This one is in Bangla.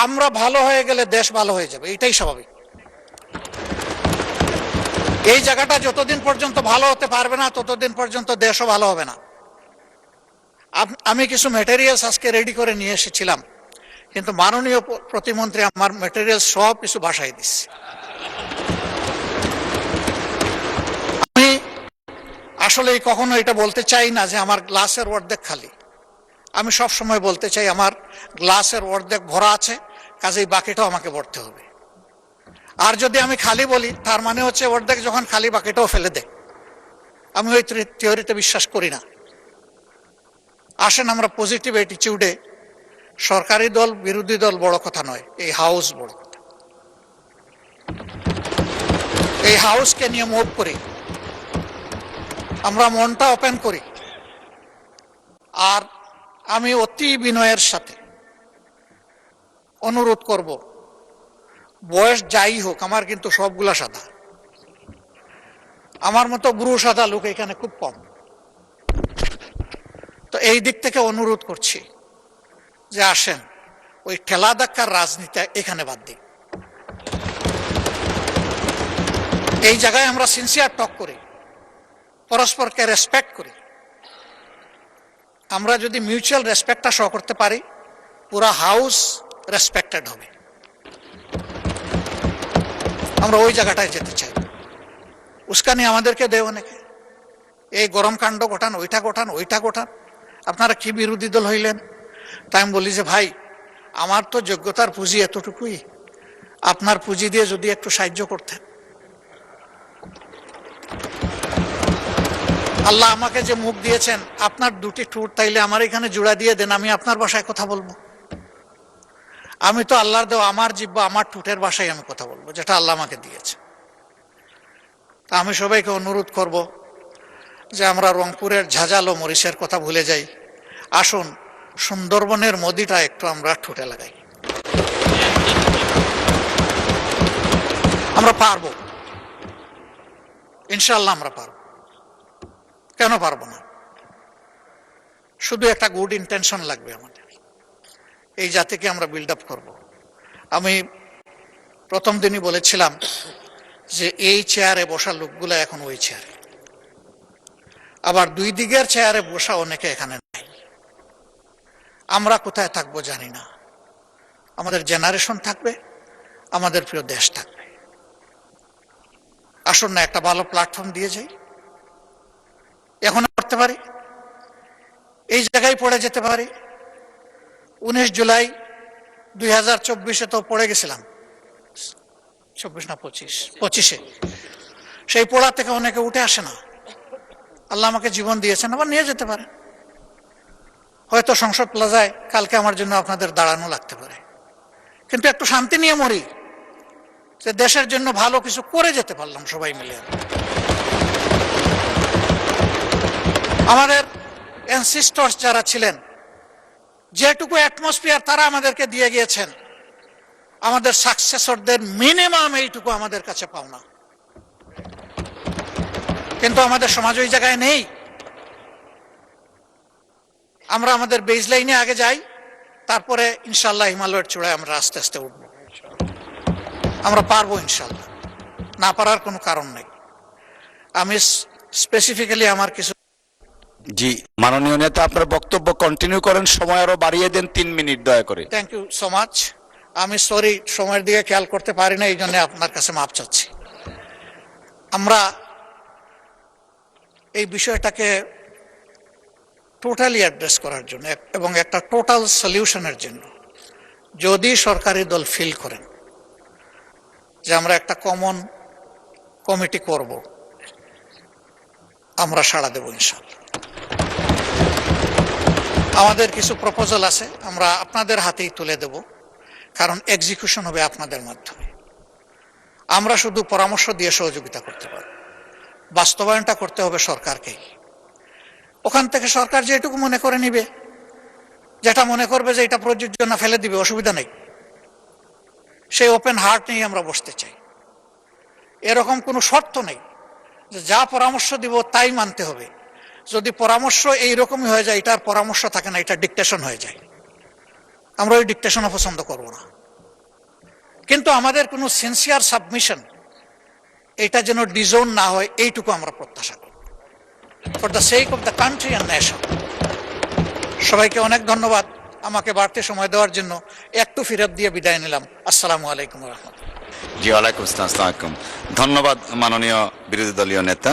আমরা ভালো হয়ে গেলে দেশ ভালো হয়ে যাবে, এটাই স্বাভাবিক। এই জায়গাটা যতদিন পর্যন্ত ভালো হতে পারবে না ততদিন পর্যন্ত দেশও ভালো হবে না। আমি কিছু ম্যাটেরিয়ালস আজকে রেডি করে নিয়ে এসেছিলাম, কিন্তু মাননীয় প্রতিমন্ত্রী আমার ম্যাটেরিয়ালস সব কিছু বাসায় দিচ্ছে। আমি আসলে কখনো এটা বলতে চাই না যে আমার গ্লাসের অর্ধেক খালি। আমি সব সময় বলতে চাই আমার গ্লাসের অর্ধেক ভরা আছে, কাজেই বাকিটাও আমাকে ভরতে হবে। আর যদি আমি খালি বলি তার মানে হচ্ছে অর্ধেক যখন খালি বাকিটাও ফেলে দে। আমি ওই থিওরিতে বিশ্বাস করি না। আসেন আমরা পজিটিভ অ্যাটিটিউডে, সরকারি দল বিরোধী দল বড় কথা নয়, এই হাউস বড় কথা। এই হাউসকে নিয়ে মুভ করি, আমরা মনটা ওপেন করি। আর আমি অতি বিনয়ের সাথে অনুরোধ করব, বয়স যাই হোক আমার কিন্তু সবগুলা সাদা, আমার মতো ব্রু সাদা লোক এখানে খুব কম। তো এই দিক থেকে অনুরোধ করছি যে আসেন ওই ঠেলা ধাক্কার রাজনীতি এখানে বাদ দিই। এই জায়গায় আমরা সিনসিয়ার টক করি, পরস্পরকে রেসপেক্ট করি। আমরা যদি মিউচুয়াল রেসপেক্টটা শো করতে পারি, পুরা হাউস রেসপেক্টেড হবে। আমরা ওই জায়গাটায় যেতে চাই। উস্কানি আমাদেরকে দেয় অনেকে, এই গরম কাণ্ড ঘটান, ওইটা ঘটান, ওইটা ঘটান, আপনারা কি বিরোধী দল হইলেন? তাই আমি বলি যে ভাই, আমার তো যোগ্যতার পুঁজি এতটুকুই, আপনার পুঁজি দিয়ে যদি একটু সাহায্য করতেন। আল্লাহ আমাকে যে মুখ দিয়েছেন, আপনার দুটি ঠোঁট, তাইলে আমার এখানে জোড়া দিয়ে দেন, আমি আপনার ভাষায় কথা বলবো। আমি তো আল্লাহর দেওয়া আমার জিহ্বা, আমার ঠোঁটের ভাষায় আমি কথা বলবো, যেটা আল্লাহ আমাকে দিয়েছে। তা আমি সবাইকে অনুরোধ করব যে আমরা রংপুরের ঝাঁঝালো মরিচের কথা ভুলে যাই, আসুন সুন্দরবনের মোদিটা একটু আমরা ঠোঁটে লাগাই। আমরা পারবো, ইনশাআল্লাহ আমরা পারবো। কেন পারবো না? শুধু একটা গুড ইন্টেনশন লাগবে আমাদের, এই জাতিকে আমরা বিল্ড আপ করবো। আমি প্রথম দিনই বলেছিলাম যে এই চেয়ারে বসা লোকগুলো এখন ওই চেয়ারে, আবার দুই দিকের চেয়ারে বসা অনেকে এখানে নাই। আমরা কোথায় থাকবো জানি না, আমাদের জেনারেশন থাকবে, আমাদের প্রিয় দেশ থাকবে। আসুন না একটা ভালো প্ল্যাটফর্ম দিয়ে যাই। এখন করতে পারি, এই জায়গায় পড়ে যেতে পারি। 19 জুলাই 2024 তো পড়ে গেছিলাম, 24 না 25-এ। সেই পড়া থেকে অনেকে উঠে আসে না। আল্লাহ আমাকে জীবন দিয়েছেন, আবার নিয়ে যেতে পারে। হয়তো সংসদ প্লাজায় কালকে আমার জন্য আপনাদের দাঁড়ানো লাগতে পারে, কিন্তু একটু শান্তি নিয়ে মরি, যে দেশের জন্য ভালো কিছু করে যেতে পারলাম সবাই মিলে। আমাদের অ্যানসিস্টরস যারা ছিলেন, যেটুকু অ্যাটমসফিয়ার তারা আমাদেরকে দিয়ে গিয়েছেন, আমাদের সাকসেসরদের মিনিমাম এইটুকু আমাদের কাছে পাওনা। কিন্তু আমাদের সমাজ ওই জায়গায় নেই। আমরা আমাদের বেজ লাইনে আগে যাই, তারপরে ইনশাল্লাহ হিমালয়ের চূড়ায় আমরা আস্তে আস্তে উঠবো। আমরা পারবো ইনশাল্লাহ, না পারার কোনো কারণ নেই। আমি স্পেসিফিক্যালি আমার কিছু। জি মাননীয় নেতা, আপনার বক্তব্য কন্টিনিউ করেন, সময় আরো বাড়িয়ে দেন 3 মিনিট দয়া করে। Thank you so much. আমি সরি, সময়ের দিকে খেয়াল করতে পারি না, এই জন্য আপনার কাছে মাপ চাচ্ছি। আমরা এই বিষয়টাকে টোটালি অ্যাড্রেস করার জন্য এবং একটা টোটাল সলিউশনের জন্য যদি সরকারি দল ফিল করেন যে আমরা একটা কমন কমিটি করব, আমরা সাড়া দেব ইনশাআল্লাহ। আমাদের কিছু প্রপোজাল আছে, আমরা আপনাদের হাতেই তুলে দেব, কারণ এক্সিকিউশন হবে আপনাদের মাধ্যমে। আমরা শুধু পরামর্শ দিয়ে সহযোগিতা করতে পারব, বাস্তবায়নটা করতে হবে সরকারকেই। ওখান থেকে সরকার যেটুকু মনে করে নিবে, যেটা মনে করবে যে এটা প্রযোজ্য না, ফেলে দিবে, অসুবিধা নেই। সেই ওপেন হার্ট নিয়ে আমরা বসতে চাই। এরকম কোনো শর্ত নেই যে যা পরামর্শ দিব তাই মানতে হবে। যদি পরামর্শ এইরকমই হয়ে যায়, এটার পরামর্শ থাকে না, এটা ডিকটেশন হয়ে যায়। আমরা ওই ডিকটেশনও পছন্দ করব না। কিন্তু আমাদের কোনো সিনসিয়ার সাবমিশন এটা যেন ডিজোন না হয়, এইটুকু আমরা প্রত্যাশা করি, for the sake of the country and nation. সবাইকে অনেক ধন্যবাদ আমাকে বাড়তি সময় দেওয়ার জন্য। একটু ফিরত দিয়ে বিদায় নিলাম। আসসালামু আলাইকুম রহমতুল্লাহ। জি ওয়ালাইকুম আসসালাম। ধন্যবাদ মাননীয় বিরোধী দলীয় নেতা।